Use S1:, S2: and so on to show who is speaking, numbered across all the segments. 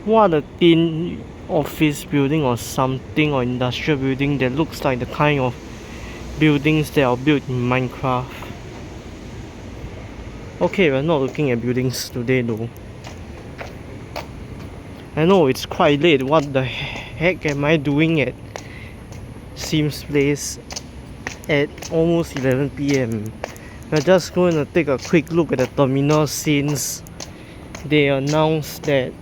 S1: What a thin office building or something, or industrial building that looks like the kind of buildings that are built in Minecraft. Okay, we're not looking at buildings today though. I know it's quite late. What the heck am I doing at Sims Place at almost 11 p.m? We're just going to take a quick look at the terminal since they announced that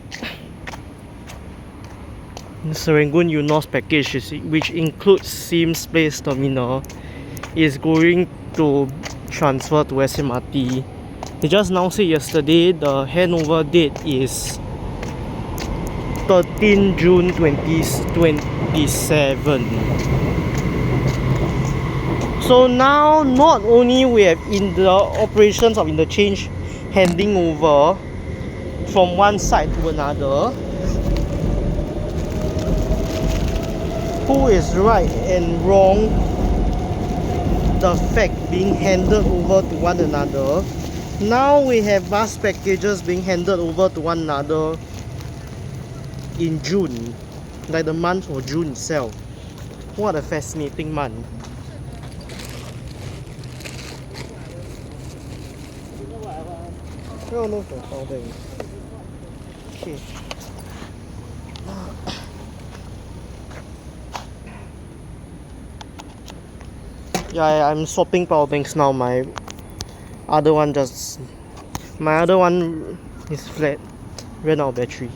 S1: Serangoon Eunos package, which includes Sims Place Terminal, is going to transfer to SMRT. They just announced it yesterday. The handover date is 13 June 2027. So now not only we have in the operations of interchange handing over from one side to another, who is right and wrong, the fact being handed over to one another. Now we have bus packages being handed over to one another in June, like the month of June itself. What a fascinating month. Oh no, okay. Yeah, I'm swapping power banks now. My other one is flat, ran out of battery.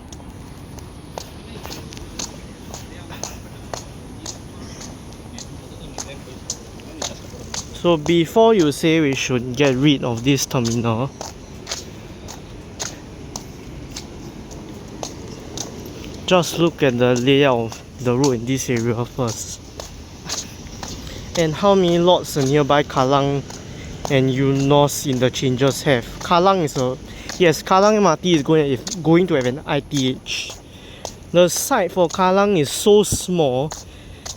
S1: So before you say we should get rid of this terminal, just look at the layout of the road in this area first. And how many lots the nearby Kallang and Eunos interchanges have. Kallang MRT is going to have an ITH. The site for Kallang is so small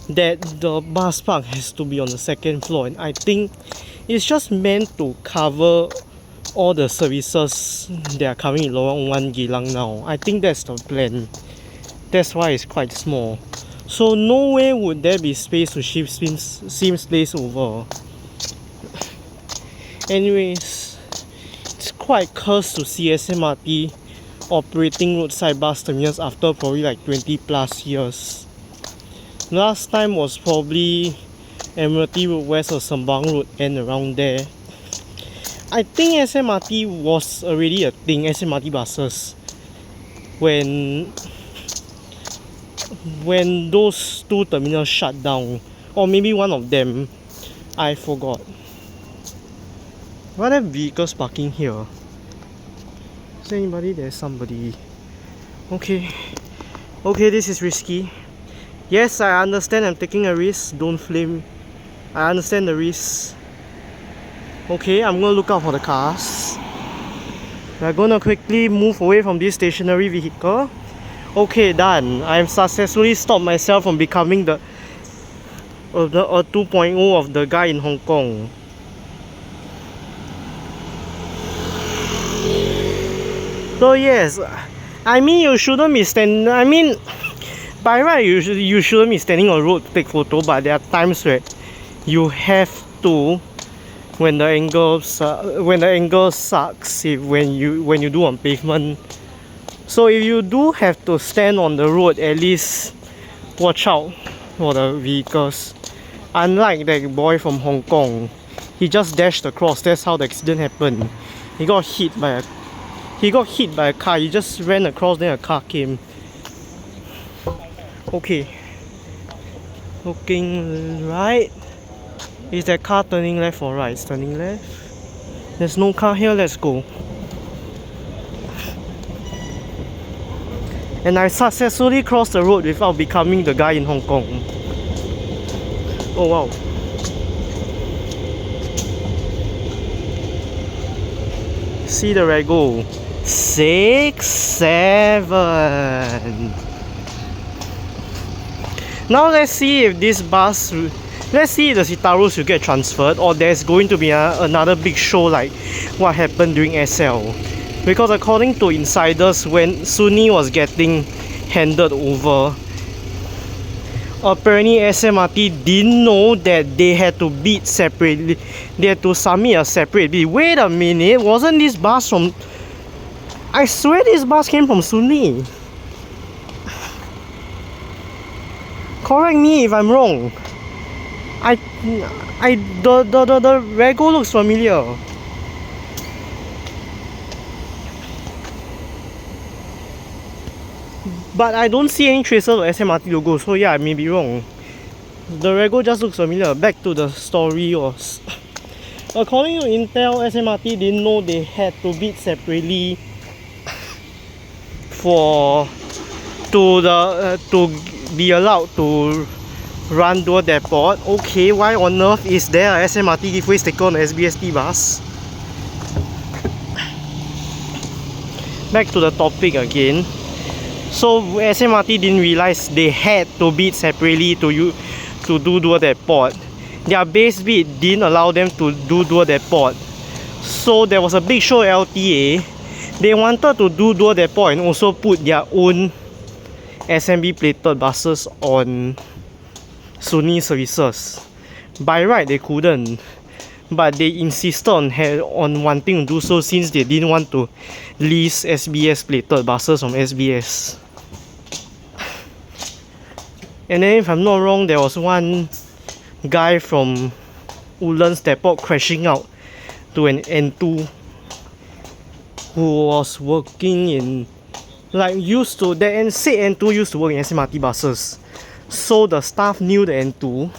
S1: that the bus park has to be on the second floor, and I think it's just meant to cover all the services that are coming in Lorong 1 Geylang now. I think that's the plan. That's why it's quite small. So nowhere would there be space to shift Sims Place over. Anyways, it's quite cursed to see SMRT operating roadside bus terminals after probably like 20 plus years. Last time was probably Admiralty Road West or Sembawang Road and around there. I think SMRT was already a thing, SMRT buses, when those two terminals shut down, or maybe one of them, I forgot. Why are there vehicles parking here? Is there anybody? There's somebody. Okay, this is risky. Yes, I understand I'm taking a risk, don't flame. I understand the risk. Okay, I'm gonna look out for the cars. We're gonna quickly move away from this stationary vehicle. Okay, done. I've successfully stopped myself from becoming the 2.0 of the guy in Hong Kong. So yes, I mean you shouldn't be standing. I mean, by right you shouldn't be standing on the road to take photo, but there are times where you have to when the angle sucks when you do on pavement. So if you do have to stand on the road, at least watch out for the vehicles. Unlike that boy from Hong Kong, he just dashed across. That's how the accident happened. He got hit by a car. He just ran across, then a car came. Okay, looking right. Is that car turning left or right? It's turning left. There's no car here. Let's go. And I successfully crossed the road without becoming the guy in Hong Kong. Oh wow. See the rego. 6, 7. Now let's see if this bus, let's see if the Citaros will get transferred, or there's going to be another big show like what happened during SL. Because according to insiders, when Sunni was getting handed over, apparently SMRT didn't know that they had to bid separately. They had to submit a separate bid. Wait a minute, wasn't this bus from... I swear this bus came from Sunni. Correct me if I'm wrong. The Rego looks familiar. But I don't see any traces of SMRT logo, so yeah, I may be wrong. The Rego just looks familiar. Back to the story was... According to Intel, SMRT didn't know they had to bid separately to be allowed to run dual depot. Okay, why on earth is there a SMRT giveaway sticker on the SBST bus? Back to the topic again. So SMRT didn't realize they had to bid separately to do dual depot. Their base bid didn't allow them to do dual depot. So there was a big show LTA. They wanted to do dual depot and also put their own SMB plated buses on Sunni services. By right they couldn't, but they insisted on wanting to do so since they didn't want to lease SBS plated buses from SBS. And then if I'm not wrong, there was one guy from Woodlands Depot crashing out to an N2 who was working in, like, used to, that said N2 used to work in SMRT buses. So the staff knew the N2,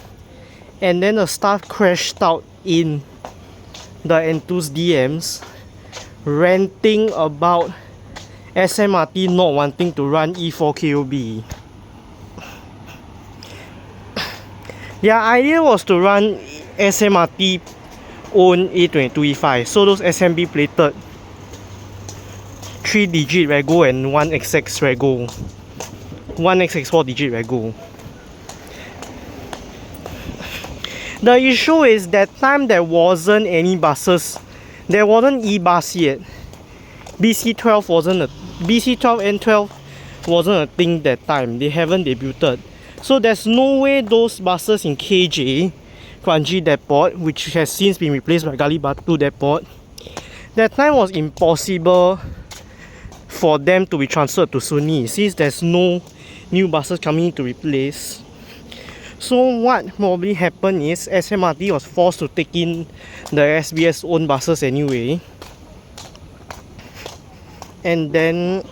S1: and then the staff crashed out in the N2's DMs, ranting about SMRT not wanting to run E4 KOB. Their idea was to run SMRT own A22E5, so those SMB plated 3-digit Rego and 1XX Rego, 1XX 4-digit Rego. The issue is that time there wasn't any buses, there wasn't E-bus yet. BC12 wasn't a BC12 N12 wasn't a thing that time. They haven't debuted. So there's no way those buses in KJ, Kranji Depot, which has since been replaced by Gali Batu Depot, that time was impossible for them to be transferred to Sunni since there's no new buses coming to replace. So what probably happened is SMRT was forced to take in the SBS own buses anyway, and then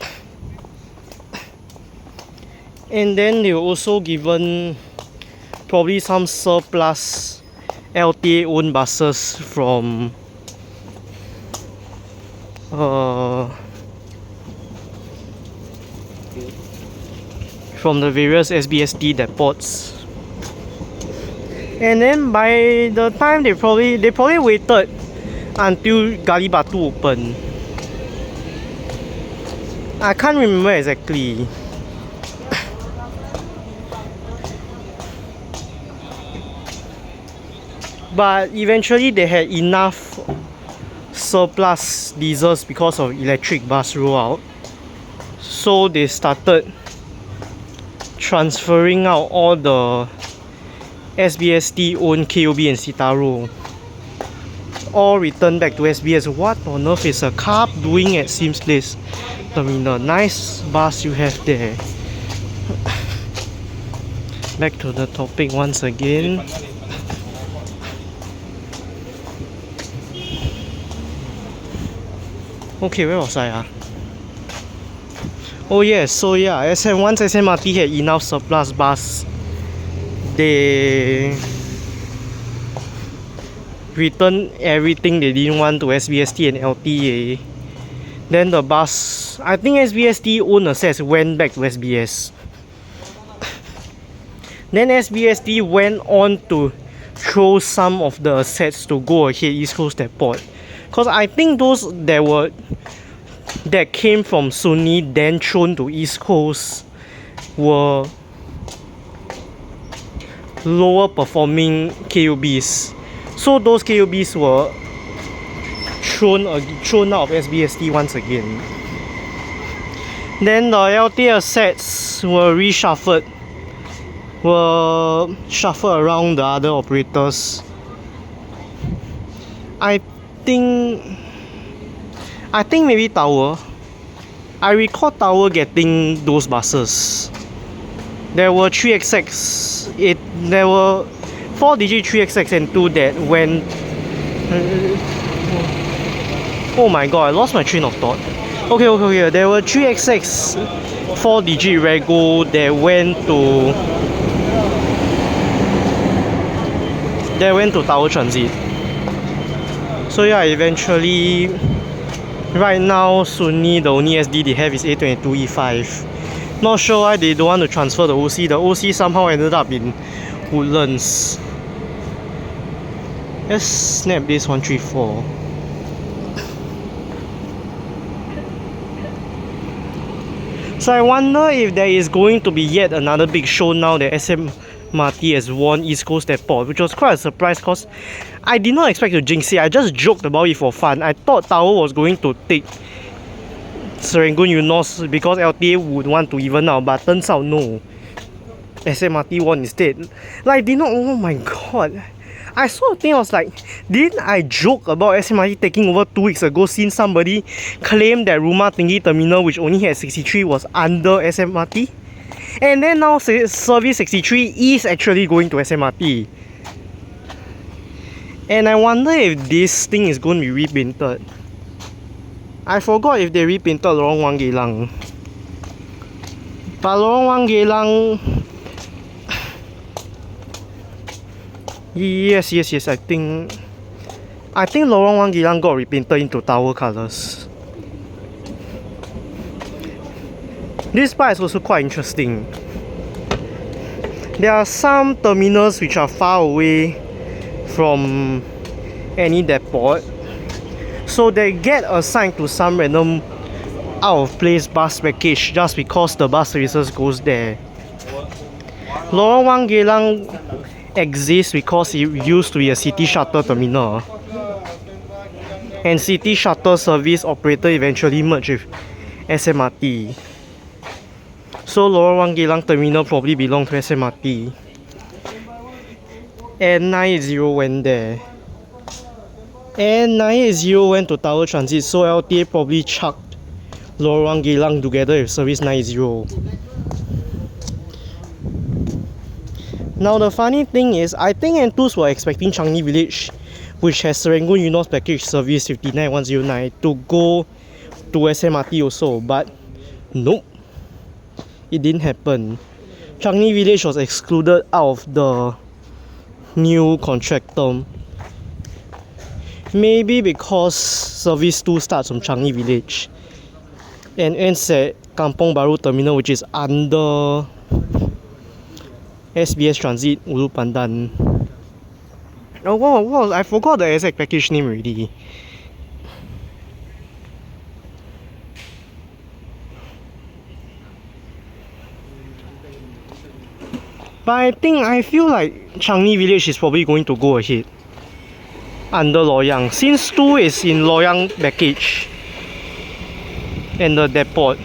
S1: they were also given probably some surplus LTA owned buses from the various SBST depots. And then by the time they probably waited until Gali Batu opened. I can't remember exactly. But eventually they had enough surplus diesels because of electric bus rollout. So they started transferring out all the SBST owned KOB and Citaro. All returned back to SBS. What on earth is a car doing at Sims Place Terminal? Nice bus you have there. Back to the topic once again. Okay, where was I? Oh yes, so yeah, once SMRT had enough surplus bus, they returned everything they didn't want to SBST and LTA. Then the bus, I think SBST owned assets went back to SBS. Then SBST went on to throw some of the assets to go ahead East Coast Depot. Because I think those that came from Sunni then thrown to East Coast were lower performing KOBs. So those KOBs were thrown out of SBST once again. Then the LTA assets were reshuffled, shuffled around the other operators. I think maybe Tower. I recall Tower getting those buses. There were 3XX. There were 4-digit 3XX and 2 that went. Oh my god! I lost my train of thought. Okay. There were 3XX 4-digit Rego that went to Tower Transit. So yeah, eventually, right now Sunni the only SD they have is A22 E5. Not sure why they don't want to transfer the OC. The OC somehow ended up in Woodlands. Let's snap this 134. So I wonder if there is going to be yet another big show now that SMRT has won East Coast Airport, which was quite a surprise because I did not expect to jinx it. I just joked about it for fun. I thought Tower was going to take Serangoon Eunos because LTA would want to even out, but turns out no. SMRT won instead. Like, I did not. Oh my god. I saw a thing, I was like, didn't I joke about SMRT taking over 2 weeks ago since somebody claimed that Rumah Tinggi Terminal, which only had 63, was under SMRT? And then now Service 63 is actually going to SMRT. And I wonder if this thing is going to be repainted. I forgot if they repainted Lorong 1 Geylang. But Lorong 1 Geylang... Yes, I think Lorong 1 Geylang got repainted into Tower colours. This part is also quite interesting. There are some terminals which are far away from any depot, so they get assigned to some random out of place bus package just because the bus services goes there. Lorong 1 Geylang exists because it used to be a city shuttle terminal, and city shuttle service operator eventually merged with SMRT. So Lorong 1 Geylang terminal probably belonged to SMRT, and 980 went there, and 980 went to Tower Transit, so LTA probably chucked Lorong 1 Geylang together with service 980. Now the funny thing is, I think Enthus were expecting Changi Village, which has Serangoon Eunos package service 59109, to go to SMRT also, but nope, it didn't happen. Changi Village was excluded out of the new contract term. Maybe because service 2 starts from Changi Village and ends at Kampong Bahru Terminal, which is under SBS Transit Ulu Pandan. Oh wow, I forgot the exact package name already. But I feel like Changi Village is probably going to go ahead under Loyang, since 2 is in Loyang package and the depot.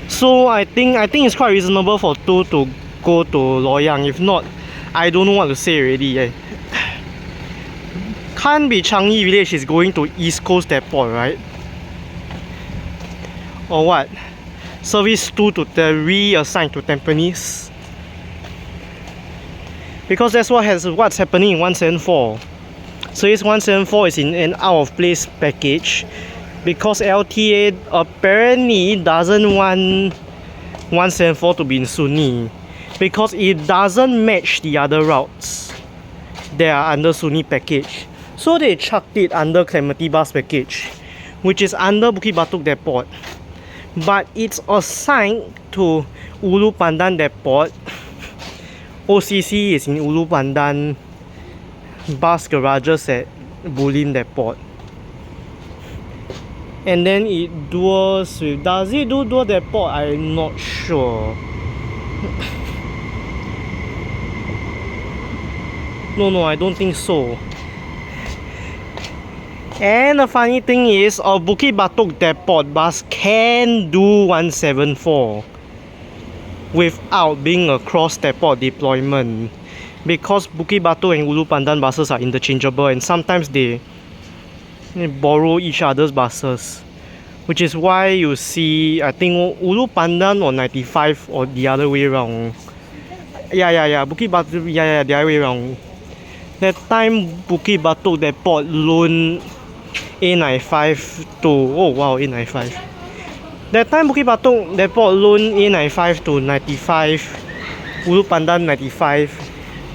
S1: So I think it's quite reasonable for 2 to go to Loyang. If not, I don't know what to say already. Can't be Changi Village is going to East Coast Airport, right? Or what? Service 2 to reassigned to Tampines? Because that's what's happening in 174. Service 174 is in an out of place package because LTA apparently doesn't want 174 to be in Sunni, because it doesn't match the other routes that are under Sunni package. So they chucked it under Clementi bus package, which is under Bukit Batok Depot, but it's assigned to Ulu Pandan Depot. OCC is in Ulu Pandan, bus garages at Bulim Depot. And then it duals with... Does it do dual depot? I'm not sure. No, I don't think so. And the funny thing is, our Bukit Batok Depot bus can do 174 without being a cross depot deployment, because Bukit Batok and Ulu Pandan buses are interchangeable and sometimes they borrow each other's buses, which is why you see, I think Ulu Pandan or 95 or the other way around. Yeah, Bukit Batok, yeah, the other way around. That time Bukit Batok Depot loan A95 to, oh wow, A95. That time Bukit Batok Depot loan A95 to 95, Ulu Pandan 95.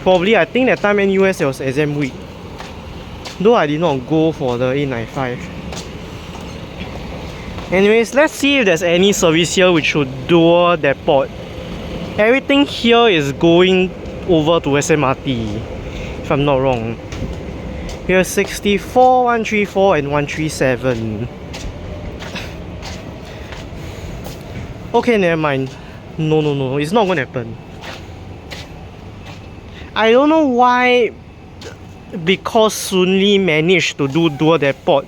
S1: Probably I think that time NUS was exam week, though I did not go for the A95. Anyways, let's see if there's any service here which should dual depot. Everything here is going over to SMRT, if I'm not wrong. Here's 64, 134 and 137. Okay, never mind. No, it's not gonna happen. I don't know why, because Soon Lee managed to do dual depot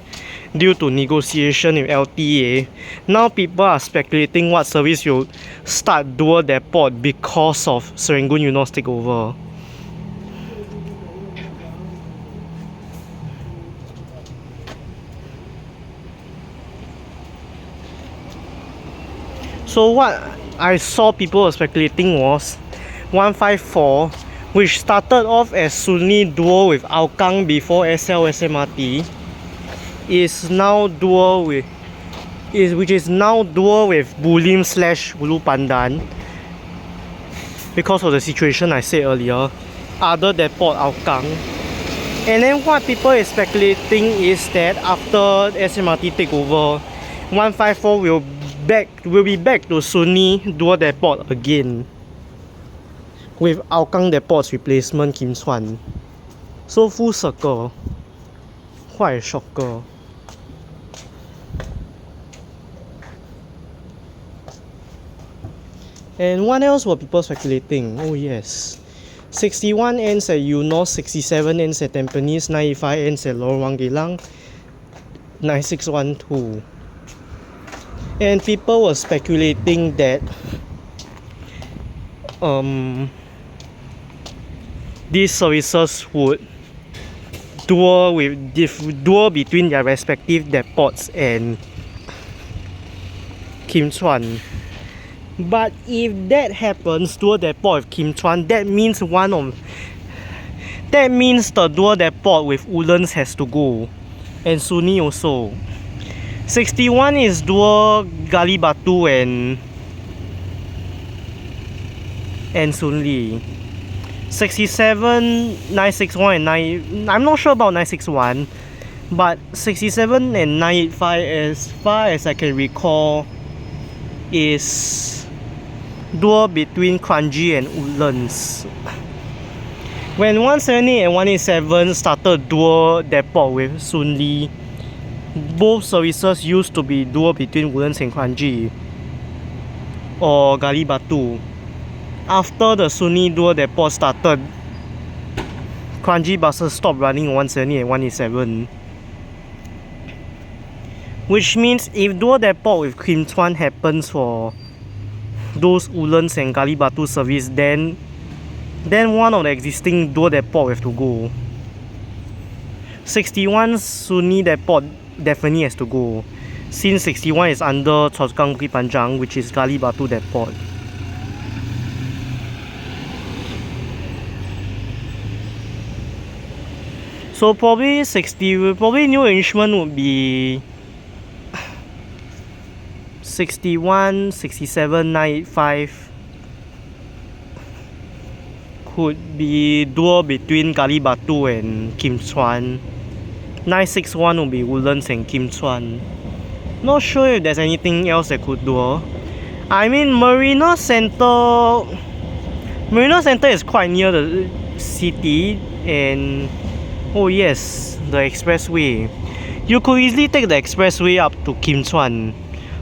S1: due to negotiation with LTA. Now people are speculating what service will start dual depot because of Serangoon Eunos takeover. So what I saw people were speculating was 154, which started off as Soon Lee dual with Hougang before SL SMRT, is now dual with Bulim / Ulu Pandan because of the situation I said earlier. Other depot Hougang. And then what people is speculating is that after SMRT takeover, 154 will be back to Soon Lee dual depot again, with Hougang depot's replacement Kim Chuan. So full circle. Quite a shocker. And what else were people speculating? Oh yes, 61 ends at Eunos, 67 ends at Tampines, 95 ends at Lorong 1 Geylang, 9612. And people were speculating that these services would dual between their respective depots and Kim Chuan. But if that happens, dual depot with Kim Chuan, that means the dual depot with Woodlands has to go, and Soon Lee also. 61 is dual Gali Batu and Soon Lee. 67, 961 and 9, I'm not sure about 961, but 67 and 985, as far as I can recall, is dual between Kranji and Woodlands. When 170 and 187 started dual depot with Soon Lee, both services used to be dual between Woodlands and Kranji or Gali Batu. After the Soon Lee dual depot started, Kranji buses stopped running 170 and 187. Which means if dual depot with Kim Chuan happens for those Woodlands and Gali Batu service, then one of the existing dual depot will have to go. 61 Soon Lee depot definitely has to go, since 61 is under Choa Chu Kang Bukit Panjang, which is Gali Batu depot. So probably new arrangement would be 61, 67, 985 could be dual between Gali Batu and Kim Chuan. 961 would be Woodlands and Kim Chuan. Not sure if there's anything else that could dual. I mean, Marina Centre is quite near the city, and oh yes, the expressway. You could easily take the expressway up to Kim Chuan.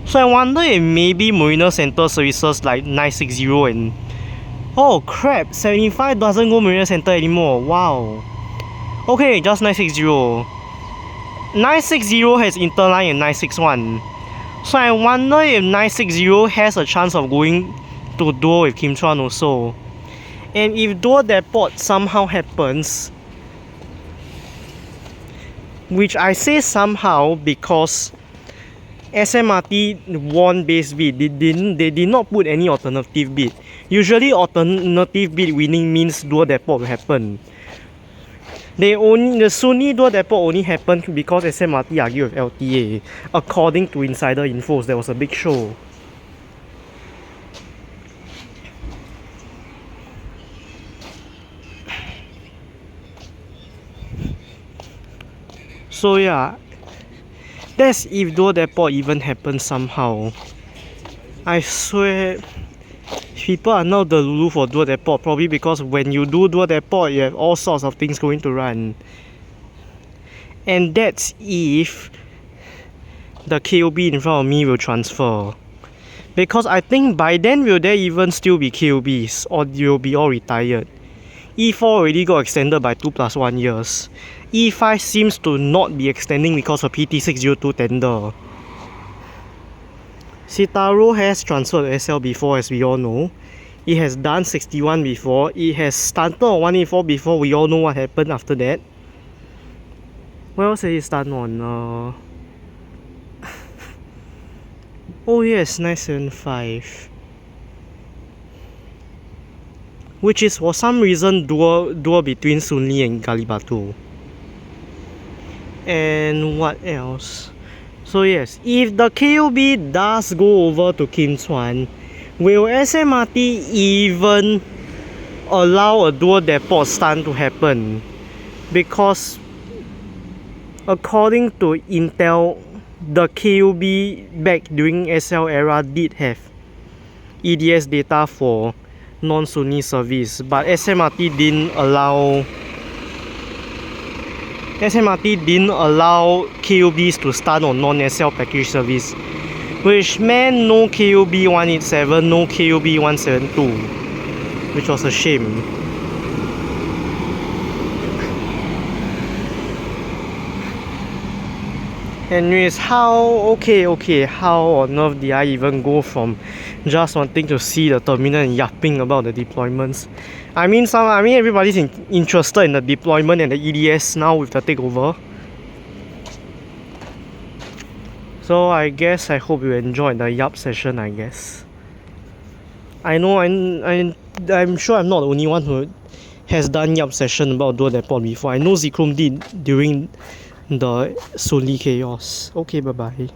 S1: So I wonder if maybe Marina Centre services like 960 and... oh crap, 75 doesn't go Marina Centre anymore. Wow. Okay, just 960. 960 has interline in 961. So I wonder if 960 has a chance of going to duel with Kim Chuan also. And if dual depot somehow happens, which I say somehow because SMRT won base bid, they did not put any alternative bid. Usually alternative bid winning means dual depot will happen. The Sunni dual depot only happened because SMRT argued with LTA. According to insider infos, there was a big show. So yeah, that's if dual depot even happens somehow. I swear, people are now the lulu for dual depot, probably because when you do dual depot, you have all sorts of things going to run. And that's if the KOB in front of me will transfer. Because I think by then will there even still be KOBs, or they will be all retired. E4 already got extended by 2+1 years. E5 seems to not be extending because of PT602 tender. Citaro has transferred to SL before, as we all know. It has done 61 before. It has started on 184 before. We all know what happened after that. What else has it started on? Oh yes, 975. Which is for some reason dual between Sunli and Galibatu. And what else? So yes, if the KOB does go over to Kim Chuan, will SMRT even allow a dual depot stunt to happen? Because according to Intel, the KOB back during SL era did have EDS data for non-Sunni service, but SMRT didn't allow KOBs to start on non-SL package service, which meant no KOB 187, no KOB 172, which was a shame. Anyways, how on earth did I even go from just wanting to see the terminal and yapping about the deployments? I mean everybody's interested in the deployment and the EDS now with the takeover. So I guess I hope you enjoyed the yap session, I guess. I know I'm sure I'm not the only one who has done yap session about dual depot before. I know Zikrum did during the Sunli chaos. Okay, bye bye.